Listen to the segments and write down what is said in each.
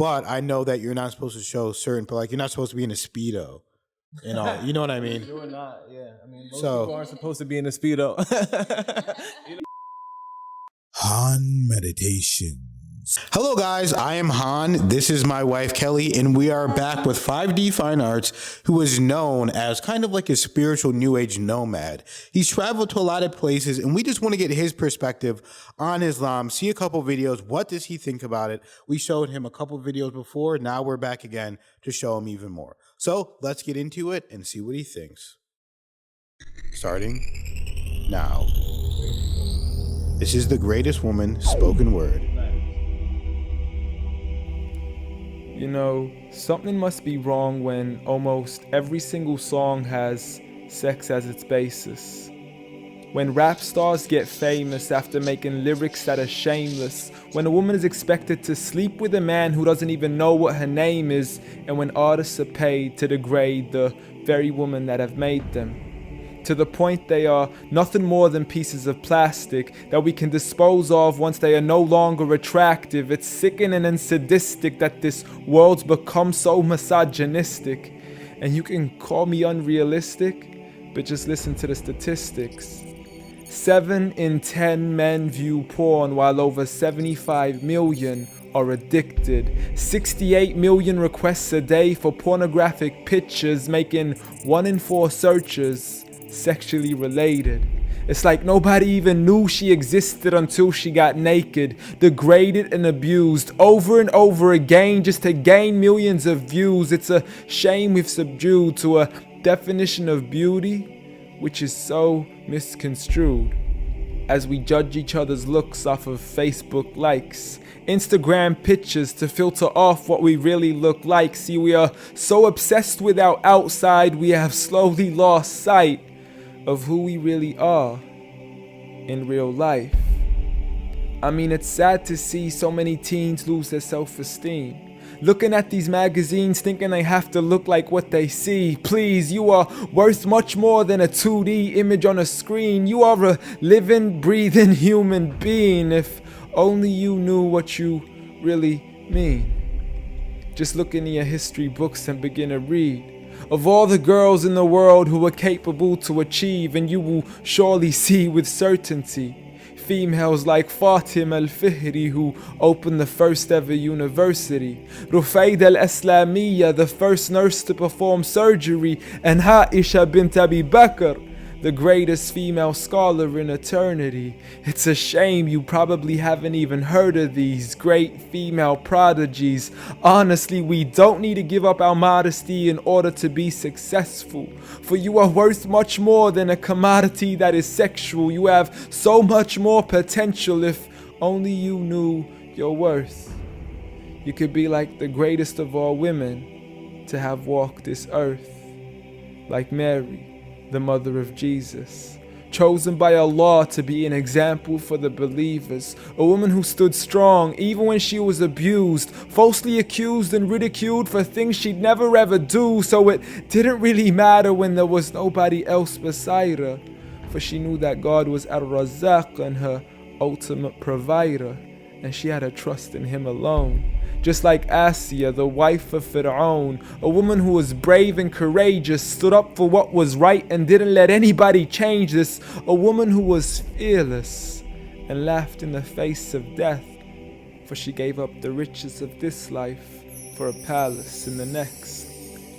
but I know that you're not supposed to show certain, but like you're not supposed to be in a Speedo. You know what I mean? You're not, yeah. I mean, most So- people aren't supposed to be in a Speedo. Han Meditations. Hello guys, I am Han. This is my wife Kelly, and we are back with 5D Fine Arts, who is known as kind of like a spiritual new age nomad. He's traveled to a lot of places, and we just want to get his perspective on Islam, see a couple videos. What does he think about it? We showed him a couple videos before. Now we're back again to show him even more. So let's get into it and see what he thinks. Starting now. This is the greatest woman spoken word. You know, something must be wrong when almost every single song has sex as its basis. When rap stars get famous after making lyrics that are shameless. When a woman is expected to sleep with a man who doesn't even know what her name is. And when artists are paid to degrade the very women that have made them. To the point they are nothing more than pieces of plastic that we can dispose of once they are no longer attractive. It's sickening and sadistic that this world's become so misogynistic. And you can call me unrealistic, but just listen to the statistics. 7 in 10 men view porn, while over 75 million are addicted. 68 million requests a day for pornographic pictures, making 1 in 4 searches sexually related. It's like nobody even knew she existed until she got naked, degraded and abused over and over again just to gain millions of views. It's a shame we've subdued to a definition of beauty which is so misconstrued. As we judge each other's looks off of Facebook likes, Instagram pictures to filter off what we really look like. See, we are so obsessed with our outside, we have slowly lost sight of who we really are in real life. I mean, it's sad to see so many teens lose their self-esteem. Looking at these magazines thinking they have to look like what they see. Please, you are worth much more than a 2D image on a screen. You are a living, breathing human being. If only you knew what you really mean. Just look into your history books and begin to read of all the girls in the world who were capable to achieve, and you will surely see with certainty females like Fatima al-Fihri, who opened the first ever university, Rufaida al-Islamiyya, the first nurse to perform surgery, and Aisha bint Abi Bakr, the greatest female scholar in eternity. It's a shame you probably haven't even heard of these great female prodigies. Honestly, we don't need to give up our modesty in order to be successful. For you are worth much more than a commodity that is sexual. You have so much more potential if only you knew your worth. You could be like the greatest of all women to have walked this earth, like Mary, the mother of Jesus, chosen by Allah to be an example for the believers, a woman who stood strong even when she was abused, falsely accused and ridiculed for things she'd never ever do, so it didn't really matter when there was nobody else beside her, for she knew that God was Ar-Razzaq and her ultimate provider, and she had a trust in Him alone. Just like Asiya, the wife of Fir'aun, a woman who was brave and courageous, stood up for what was right and didn't let anybody change this, a woman who was fearless and laughed in the face of death, for she gave up the riches of this life for a palace in the next.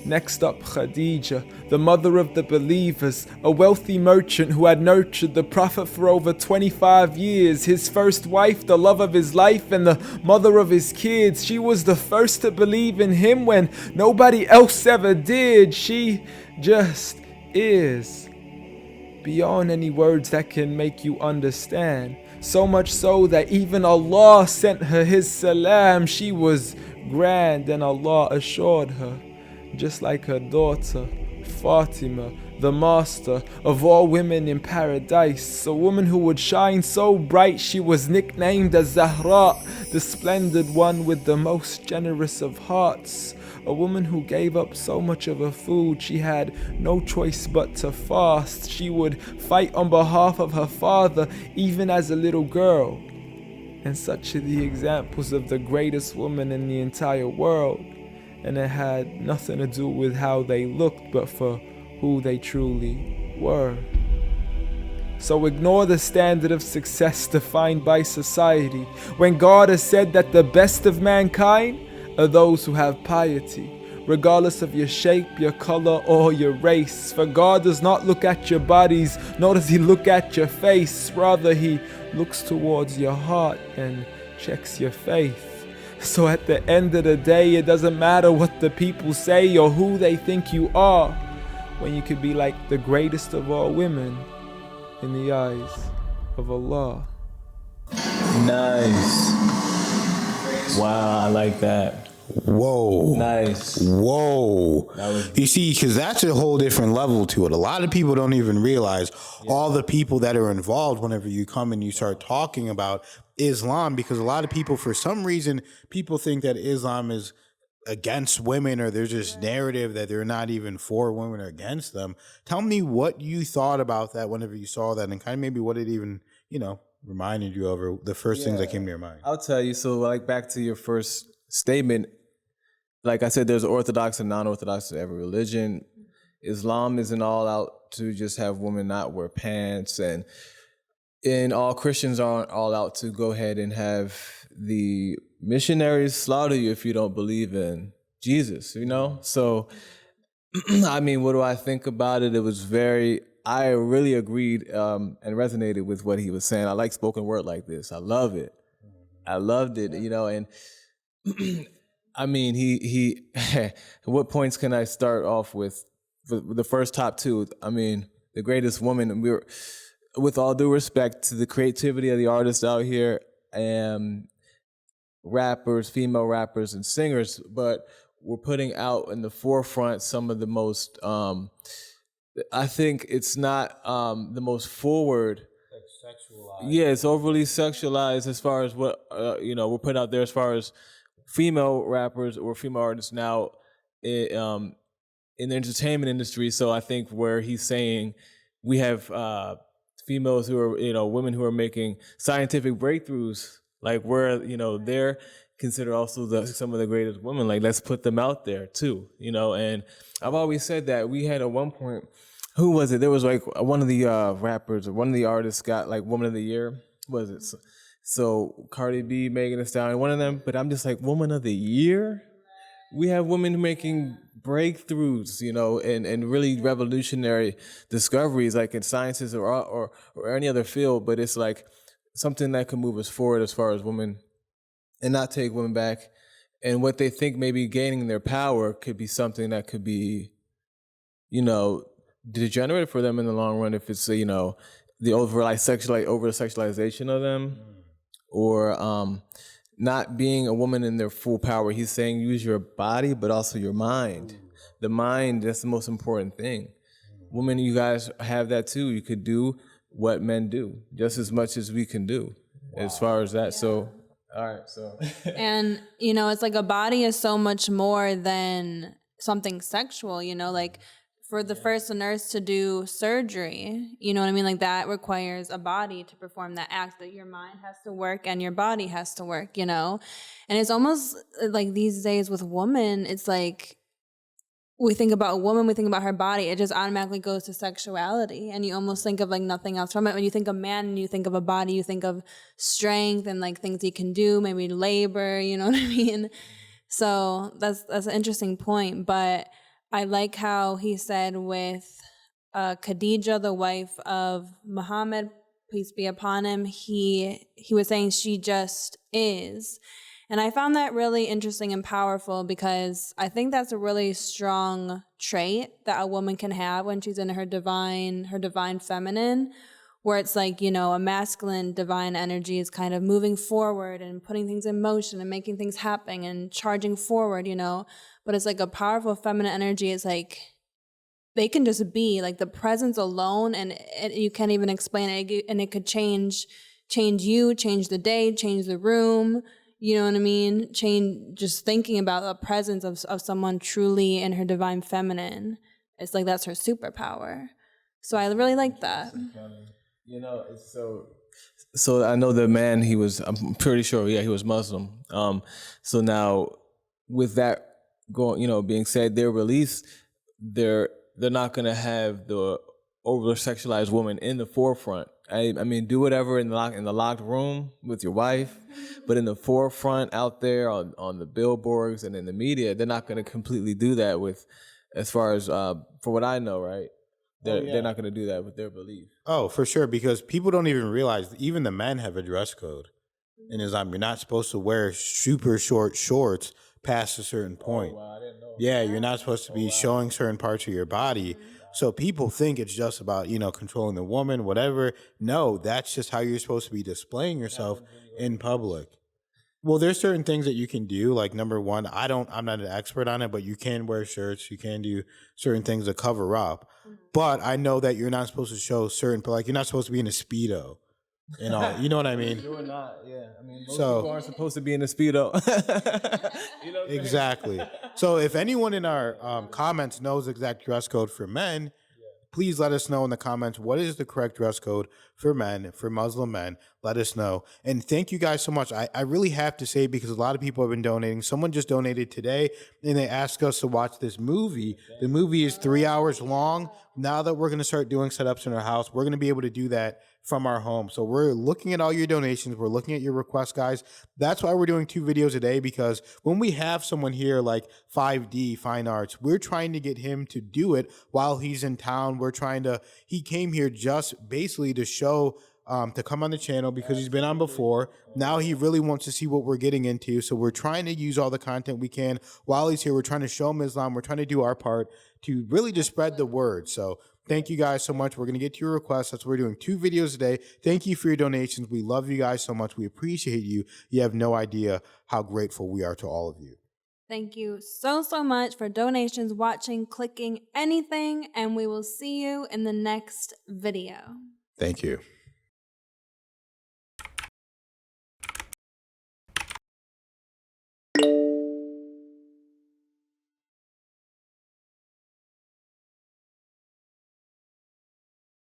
Next up, Khadija, the mother of the believers, a wealthy merchant who had nurtured the Prophet for over 25 years, his first wife, the love of his life, and the mother of his kids. She was the first to believe in him when nobody else ever did. She just is, beyond any words that can make you understand. So much so that even Allah sent her His salam. She was grand, and Allah assured her, just like her daughter, Fatima, the master of all women in paradise, a woman who would shine so bright she was nicknamed as Zahra, the splendid one with the most generous of hearts, a woman who gave up so much of her food she had no choice but to fast. She would fight on behalf of her father even as a little girl. And such are the examples of the greatest woman in the entire world. And it had nothing to do with how they looked, but for who they truly were. So ignore the standard of success defined by society, when God has said that the best of mankind are those who have piety, regardless of your shape, your color, or your race. For God does not look at your bodies, nor does he look at your face. Rather, he looks towards your heart and checks your faith. So at the end of the day, it doesn't matter what the people say or who they think you are, when you could be like the greatest of all women in the eyes of Allah. Nice. Wow, I like that. Whoa. Nice. Whoa. You see, because that's a whole different level to it. A lot of people don't even realize all the people that are involved whenever you come and you start talking about Islam, because a lot of people, for some reason, people think that Islam is against women, or there's this narrative that they're not even for women or against them. Tell me what you thought about that whenever you saw that, and kind of maybe what it even, reminded you of, or the first things that came to your mind. I'll tell you. So, like, back to your first statement, like I said, there's orthodox and non-orthodox to every religion. Islam isn't all out to just have women not wear pants, and all Christians aren't all out to go ahead and have the missionaries slaughter you if you don't believe in Jesus, So, I mean, what do I think about it? I really agreed and resonated with what he was saying. I like spoken word like this. I love it. I loved it, and I mean, he what points can I start off with? The first top two, I mean, the greatest woman, with all due respect to the creativity of the artists out here, rappers, female rappers and singers, but we're putting out in the forefront some of the most, I think it's not the most forward. Sexualized. Yeah, it's overly sexualized as far as what, we're putting out there as far as female rappers or female artists now in the entertainment industry. So I think where he's saying we have females who are, women who are making scientific breakthroughs, like where, they're considered also some of the greatest women. Like, let's put them out there too, and I've always said that we had at one point, who was it? There was like one of the rappers or one of the artists got like Woman of the Year. Was it? So Cardi B, Megan Thee Stallion, one of them. But I'm just like, Woman of the Year? We have women making breakthroughs, and really revolutionary discoveries, like in sciences or any other field. But it's like something that can move us forward as far as women and not take women back. And what they think maybe gaining their power could be something that could be, degenerate for them in the long run, if it's, the over sexualization of them, or not being a woman in their full power. He's saying use your body, but also your mind. The mind, that's the most important thing. Women, you guys have that too. You could do what men do just as much as we can do as far as that. Yeah. So, all right. So, and, it's like a body is so much more than something sexual, like for the first nurse to do surgery, you know what I mean? Like that requires a body to perform that act, that your mind has to work and your body has to work, And it's almost like these days with women, it's like we think about a woman, we think about her body, it just automatically goes to sexuality. And you almost think of like nothing else from it. When you think of man and you think of a body, you think of strength and like things he can do, maybe labor, you know what I mean? So that's an interesting point. But I like how he said with Khadijah, the wife of Muhammad, peace be upon him, he was saying she just is. And I found that really interesting and powerful, because I think that's a really strong trait that a woman can have when she's in her divine feminine, where it's like, a masculine divine energy is kind of moving forward and putting things in motion and making things happen and charging forward, But it's like a powerful feminine energy. It's like they can just be like the presence alone, and you can't even explain it. And it could change you, change the day, change the room. You know what I mean? Change just thinking about the presence of someone truly in her divine feminine. It's like that's her superpower. So I really like that. It's so So I know the man, I'm pretty sure, yeah, he was Muslim. So now with that being said, their release, they're not going to have the over sexualized woman in the forefront. I mean, do whatever in the locked room with your wife, but in the forefront out there on the billboards and in the media, they're not going to completely do that with, as far as for what I know, right? They're not going to do that with their belief. Oh, for sure, because people don't even realize that even the men have a dress code in Islam. You're not supposed to wear super short shorts past a certain point. Oh, wow, I didn't know. Yeah, you're not supposed to be showing certain parts of your body. So people think it's just about, controlling the woman, whatever. No, that's just how you're supposed to be displaying yourself in public. Well, there's certain things that you can do. Like, number one, I'm not an expert on it, but you can wear shirts. You can do certain things to cover up. But I know that you're not supposed to show like, you're not supposed to be in a Speedo and all. You know what I mean? You're not, yeah. I mean, most So- people aren't supposed to be in a Speedo. You know what I'm saying? Exactly. So if anyone in our comments knows exact dress code for men, please let us know in the comments what is the correct dress code for men, for Muslim men. Let us know. And thank you guys so much. I really have to say, because a lot of people have been donating. Someone just donated today and they asked us to watch this movie. The movie is 3 hours long. Now that we're going to start doing setups in our house, we're going to be able to do that from our home. So we're looking at all your donations. We're looking at your requests, guys. That's why we're doing 2 videos a day, because when we have someone here like 5D Fine Arts, we're trying to get him to do it while he's in town. He came here just basically to show, to come on the channel because he's been on before. Now he really wants to see what we're getting into. So we're trying to use all the content we can while he's here. We're trying to show him Islam. We're trying to do our part to really just spread the word. So thank you guys so much. We're going to get to your requests. That's what we're doing, 2 videos a day. Thank you for your donations. We love you guys so much. We appreciate you. You have no idea how grateful we are to all of you. Thank you so much for donations, watching, clicking, anything, and we will see you in the next video. Thank you.